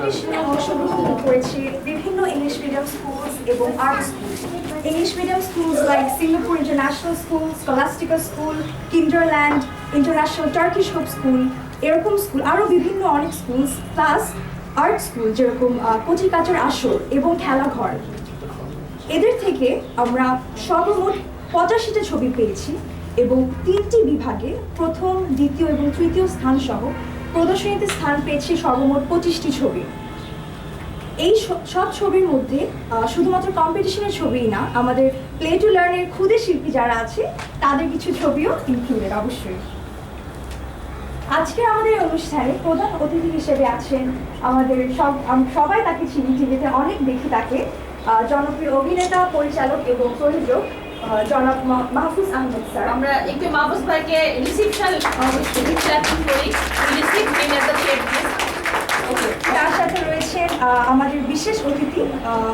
কম্পিটিশনে অংশগ্রহণ করেছে বিভিন্ন ইংলিশ মিডিয়াম স্কুলস এবং art school. English medium schools like Singapore International School, Scholastica School, Kinderland, International Turkish Hope School, এরকম school আরও বিভিন্ন অনেক স্কুলস, প্লাস আর্ট স্কুল যেরকম কচিকাঁচার আসর এবং খেলাঘর। এদের থেকে আমরা সর্বমোট 85টা ছবি পেয়েছি এবং 3টি বিভাগে প্রথম, দ্বিতীয় এবং তৃতীয় স্থান সহ প্রদর্শনীতে স্থান পেয়েছি সর্বমোট 25টি ছবি। এই সব ছবির মধ্যে শুধুমাত্র কম্পিটিশনের ছবিই না, আমাদের প্লে টু লার্নের ক্ষুদে শিল্পী যারা আছে তাদের কিছু ছবিও ইনক্লুডেড অবশ্যই। আজকে আমাদের অনুষ্ঠানে প্রধান অতিথি হিসেবে আছেন আমাদের সবাই তাকে চিনি, টিভিতে অনেক দেখি তাকে, জনপ্রিয় অভিনেতা, পরিচালক এবং প্রযোজক জনাব মাহফুজ আহমেদ স্যার। আমরা একটু মাহফুজ ভাইকে রিসিপশন করি। তার সাথে রয়েছেন আমাদের বিশেষ অতিথি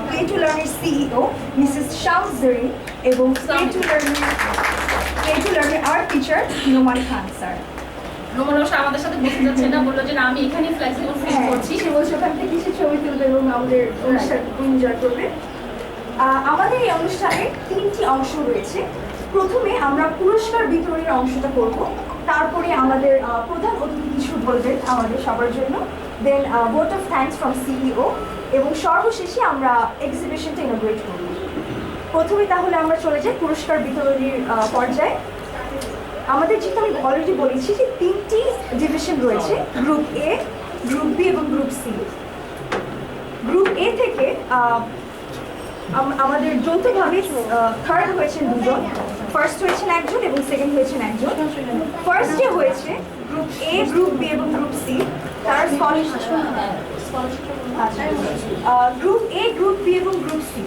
প্লে টু লার্নের সিইও মিসেস শামস জরিন এবং প্লে টু লার্নের art teacher Noman Khan sir. Noman আমাদের সাথে বসে যাচ্ছে না, বললো যে না আমি এখানে ফ্লেক্সিবল ফিল করছি। সে বলছে ওখান থেকে কিছু ছবি তুলবে এবং আমাদের অনুষ্ঠান এনজয় করবে। আমাদের এই অনুষ্ঠানে 3টি অংশ রয়েছে। প্রথমে আমরা পুরস্কার বিতরণের অংশটা করব, তারপরে আমাদের প্রধান অতিথি কিছু বলবেন আমাদের সবার জন্য, then vote of thanks from CEO এবং সর্বশেষে আমরা এক্সিবিশনটা ইনোগ্রেট করব। প্রথমে তাহলে আমরা চলে যাই পুরস্কার বিতরণের পর্যায়ে। আমাদের যেটা আমি অলরেডি বলেছি যে 3টি ডিভিশন রয়েছে, গ্রুপ এ, গ্রুপ বি এবং গ্রুপ সি। গ্রুপ এ থেকে আমাদের যৌথভাবে থার্ড হয়েছেন দুজন, ফার্স্ট হয়েছেন একজন এবং সেকেন্ড হয়েছেন একজন। ফার্স্ট যে হয়েছে গ্রুপ এ, গ্রুপ বি এবং গ্রুপ সি, তার scholarship group A, group B এবং গ্রুপ সি